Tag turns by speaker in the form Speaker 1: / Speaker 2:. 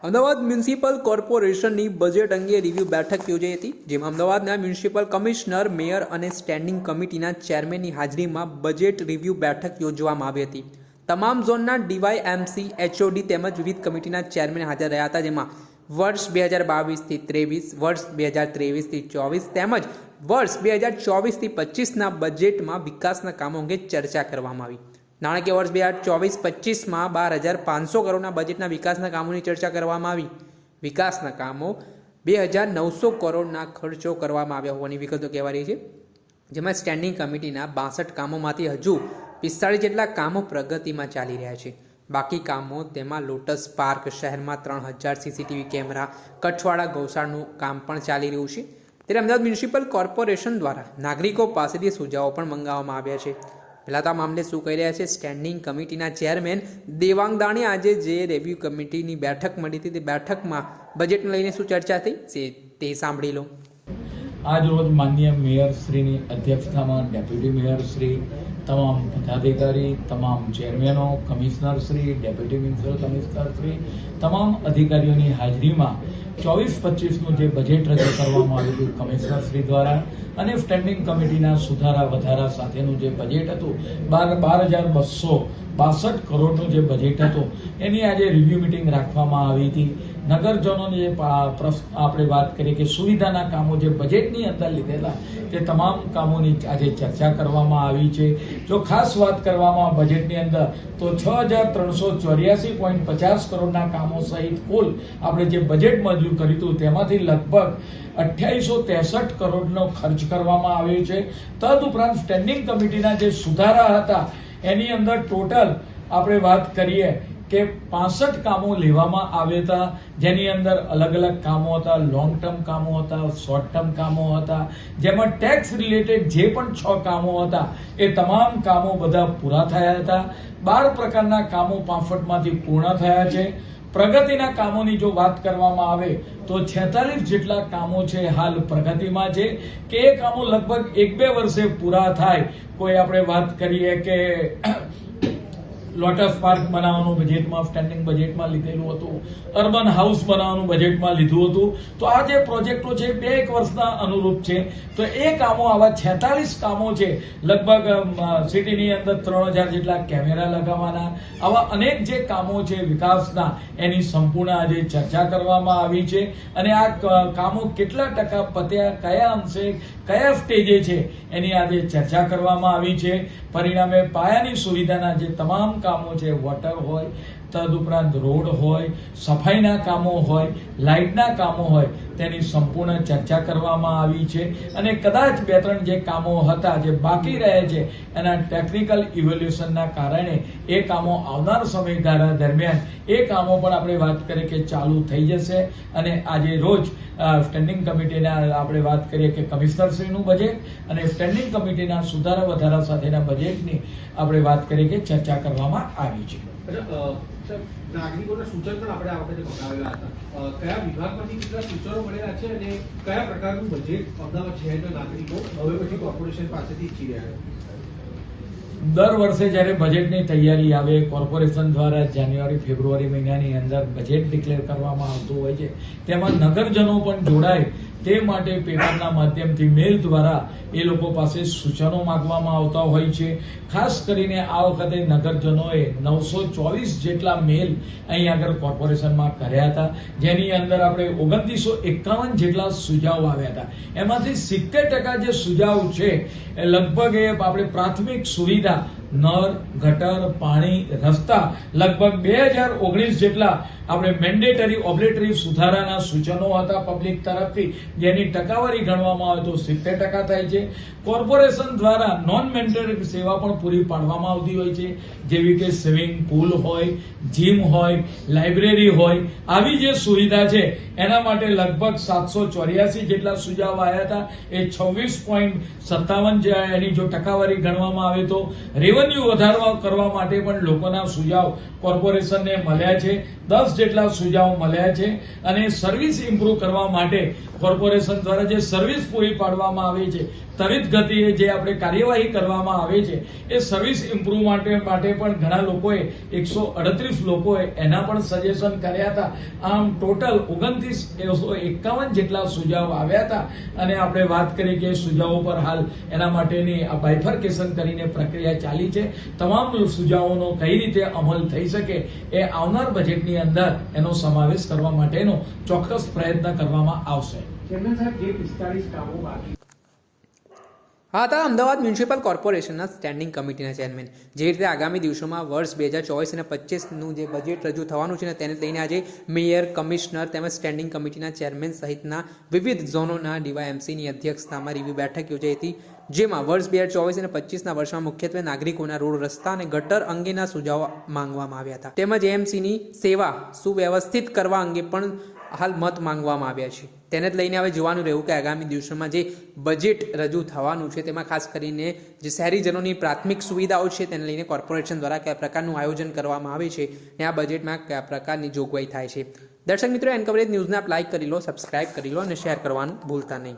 Speaker 1: Ahmedabad municipal કોર્પોરેશનની budget અંગે review બેઠક યોજાઈ હતી, જેમાં અમદાવાદના મ્યુનિસિપલ કમિશનર, મેયર અને સ્ટેન્ડિંગ કમિટીના ચેરમેનની હાજરીમાં બજેટ રિવ્યુ બેઠક યોજવામાં આવી હતી. તમામ ઝોનના ડીવાયએમસી, એચઓડી તેમજ વિવિધ કમિટીના ચેરમેન હાજર રહ્યા હતા, જેમાં વર્ષ 2022થી 23, વર્ષ 2023થી 24 તેમજ વર્ષ 2024થી 25ના બજેટમાં વિકાસના કામો અંગે ચર્ચા કરવામાં આવી. નાણાકીય વર્ષ 2024-25માં 12,500 કરોડના બજેટના વિકાસના કામોની ચર્ચા કરવામાં આવી. વિકાસના કામો 2,900 કરોડના ખર્ચો કરવામાં આવ્યા હોવાની વિગતો કહેવાય રહી છે, જેમાં સ્ટેન્ડિંગ કમિટીના 62 કામોમાંથી હજુ 45 જેટલા કામો પ્રગતિમાં ચાલી રહ્યા છે. બાકી કામો તેમાં લોટસ પાર્ક શહેરમાં 3,000 સીસીટીવી કેમેરા, કઠવાડા ગૌશાળાનું કામ પણ ચાલી રહ્યું છે. ત્યારે અમદાવાદ મ્યુનિસિપલ કોર્પોરેશન દ્વારા નાગરિકો પાસેથી સુઝાવો પણ મંગાવવામાં આવ્યા છે. પહેલાં તો આ મામલે શું કહી રહ્યા છે સ્ટેન્ડિંગ કમિટીના ચેરમેન દેવાંગ દાણી? આજે જે રિવ્યુ કમિટીની બેઠક મળી હતી, તે બેઠકમાં બજેટને લઈને શું ચર્ચા થઈ તે સાંભળી લો.
Speaker 2: આજ રોજ માનનીય મેયરશ્રીની અધ્યક્ષતામાં ડેપ્યુટી મેયરશ્રી, તમામ પદાધિકારી, તમામ ચેરમેનો, કમિશનરશ્રી, ડેપ્યુટી મ્યુનિસિપલ કમિશનરશ્રી, તમામ અધિકારીઓની હાજરીમાં 24-25નું જે બજેટ રજૂ કરવામાં આવ્યું હતું કમિશનરશ્રી દ્વારા અને સ્ટેન્ડિંગ કમિટીના સુધારા વધારા સાથેનું જે બજેટ હતું 12,262 કરોડનું જે બજેટ હતું એની આજે રિવ્યુ મિટિંગ રાખવામાં આવી હતી. નગરજનોની જે આપણે વાત કરીએ કે સુવિધાના કામો જે બજેટની અંદર લીધેલા તે તમામ કામોની આજે ચર્ચા કરવામાં આવી છે. જો ખાસ વાત કરવામાં બજેટની અંદર તો 6,384.50 કરોડના કામો સહિત કુલ આપણે જે બજેટ મંજૂર કર્યું હતું તેમાંથી લગભગ 2863 કરોડનો ખર્ચ કરવામાં આવ્યો છે. તદુપરાંત સ્ટેન્ડિંગ કમિટીના જે સુધારા હતા એની અંદર ટોટલ આપણે વાત કરીએ કે 65 કામો લેવામાં આવ્યા હતા, જેની અંદર અલગ અલગ કામો હતા, લોંગ ટર્મ કામો હતા, શોર્ટ ટર્મ કામો હતા, જેમાં ટેક્સ રિલેટેડ જે પણ 6 કામો હતા એ તમામ કામો બધા પૂરા થયા હતા. 12 પ્રકારના કામો 65માંથી પૂર્ણ થયા છે. પ્રગતિના કામોની જો વાત કરવામાં આવે તો 46 જેટલા કામો છે હાલ પ્રગતિમાં છે કે એ કામો લગભગ 1-2 વર્ષે પૂરા થાય. કોઈ આપણે વાત કરીએ કે લોટસ પાર્ક બનાવવાનું બજેટમાં સ્ટેન્ડિંગ બજેટમાં લીધેલું હતું, અર્બન હાઉસ બનાવવાનું બજેટમાં લીધું હતું, તો આ જે પ્રોજેક્ટો છે 2-1 વર્ષના અનુરૂપ છે. તો એ કામો આવા 46 કામો છે. લગભગ સિટીની અંદર 3,000 જેટલા કેમેરા લગાવવાના, આવા અનેક જે કામો છે વિકાસના એની સંપૂર્ણ આજે ચર્ચા કરવામાં આવી છે. અને આ કામો કેટલા ટકા પત્યા, કયા અંશે, કયા સ્ટેજે છે એની આજે ચર્ચા કરવામાં આવી છે. પરિણામે પાયાની સુવિધાના જે તમામ કામો છે, વોટર હોય, તદુપરાંત રોડ હોય, સફાઈના કામો હોય, લાઇટના કામો હોય, તેની સંપૂર્ણ ચર્ચા કરવામાં આવી છે. અને કદાચ 2-3 જે કામો હતા જે બાકી રહે છે એના ટેકનિકલ ઇવોલ્યુશનના કારણે એ કામો આવનાર સમયગાળા દરમિયાન એ કામો પણ આપણે વાત કરીએ કે ચાલુ થઈ જશે. અને આજે રોજ સ્ટેન્ડિંગ કમિટીના આપણે વાત કરીએ કે કમિશનરશ્રીનું બજેટ અને સ્ટેન્ડિંગ કમિટીના સુધારા વધારા સાથેના બજેટની આપણે વાત કરીએ કે ચર્ચા કરવામાં આવી છે.
Speaker 3: નાગરિકોના સૂચન પણ આપણે આ વખતે મંગાવેલા હતા. કયા વિભાગમાંથી કેટલા સૂચનો મળેલા છે અને કયા પ્રકારનું બજેટ અમદાવાદ શહેરના નાગરિકો હવે પછી કોર્પોરેશન પાસેથી ઈચ્છી રહ્યા છે?
Speaker 2: દર વર્ષે જ્યારે બજેટની તૈયારી આવે, કોર્પોરેશન દ્વારા જાન્યુઆરી-ફેબ્રુઆરી મહિનાની અંદર બજેટ ડિક્લેર કરવામાં આવતું હોય છે, તેમાં નગરજનો પણ જોડાય તે માટે પેપરના માધ્યમથી મેલ દ્વારા એ લોકો પાસે સૂચનો માંગવામાં આવતા હોય છે. ખાસ કરીને આ વખતે નગરજનોએ 924 જેટલા મેલ અહીં આગળ કોર્પોરેશનમાં કર્યા હતા, જેની અંદર આપણે 2951 જેટલા સુઝાવ આવ્યા હતા. એમાંથી 70% જે સુઝાવ છે એ લગભગ એ આપણે પ્રાથમિક સુવિધા, નળ, ગટર, પાણી, રસ્તા, લગભગ 2019 જેટલા આપણે મેન્ડેટરી ઓબ્લિટરી સુધારાના સૂચનો હતા પબ્લિક તરફથી, જેની ટકાવારી ગણવામાં આવે તો 70% થાય છે. કોર્પોરેશન દ્વારા નોન મેન્ડેટરી સેવા પણ પૂરી પાડવામાં આવતી હોય છે, જેવી કે સ્વિમિંગ પુલ હોય, જીમ હોય, લાઇબ્રેરી હોય. આવી જે સુવિધા છે એના માટે લગભગ 784 જેટલા સુઝાવ આવ્યા હતા. એ 26.57 એની જો ટકાવારી ગણવામાં આવે તો રેવન્યુ કરવા માટે પણ લોકોના સુઝાવ કોર્પોરેશનને મળ્યા છે. 10 જેટલા સુઝાવ મળ્યા છે અને સર્વિસ ઇમ્પ્રૂવ કરવા માટે કોર્પોરેશન દ્વારા જે સર્વિસ પૂરી પાડવામાં આવે છે, ત્વરિત ગતિએ જે આપણે કાર્યવાહી કરવામાં આવે છે, એ સર્વિસ ઇમ્પ્રૂવ માટે પણ ઘણા લોકોએ 138 લોકોએ એના પણ સજેશન કર્યા હતા. આમ ટોટલ 2951 જેટલા સુઝાવ આવ્યા હતા અને આપણે વાત કરી કે સુઝાવો પર હાલ એના માટેની આ બાયફર્કેશન કરીને પ્રક્રિયા ચાલી છે. તમામ સુઝાવોનો કઈ રીતે અમલ થઈ શકે એ આવનાર બજેટની અંદર એનો સમાવેશ કરવા માટેનો ચોક્કસ પ્રયત્ન કરવામાં આવશે.
Speaker 3: ચેરમેન સાહેબ, જે 45 કામો બાકી
Speaker 1: આ હતા અમદાવાદ મ્યુનિસિપલ કોર્પોરેશનના સ્ટેન્ડિંગ કમિટીના ચેરમેન. જે રીતે આગામી દિવસોમાં વર્ષ 2024 અને 25નું જે બજેટ રજૂ થવાનું છે ને તેને લઈને આજે મેયર, કમિશનર તેમજ સ્ટેન્ડિંગ કમિટીના ચેરમેન સહિતના વિવિધ ઝોનોના ડીવાયએમસીની અધ્યક્ષતામાં રિવ્યુ બેઠક યોજાઈ હતી. જેમાં વર્ષ 2024 અને 25ના વર્ષમાં મુખ્યત્વે નાગરિકોના રોડ, રસ્તા અને ગટર અંગેના સુઝાવો માંગવામાં આવ્યા હતા. તેમજ એએમસીની સેવા સુવ્યવસ્થિત કરવા અંગે પણ હાલ મત માંગવામાં આવ્યા છે. તેને જ લઈને હવે જોવાનું રહ્યું કે આગામી દિવસોમાં જે બજેટ રજૂ થવાનું છે તેમાં ખાસ કરીને જે શહેરીજનોની પ્રાથમિક સુવિધાઓ છે તેને લઈને કોર્પોરેશન દ્વારા કયા પ્રકારનું આયોજન કરવામાં આવે છે અને આ બજેટમાં કયા પ્રકારની જોગવાઈ થાય છે. દર્શક મિત્રો, એન કવરેજ ન્યૂઝને આપ લાઇક કરી લો, સબસ્ક્રાઇબ કરી લો અને શેર કરવાનું ભૂલતા નહીં.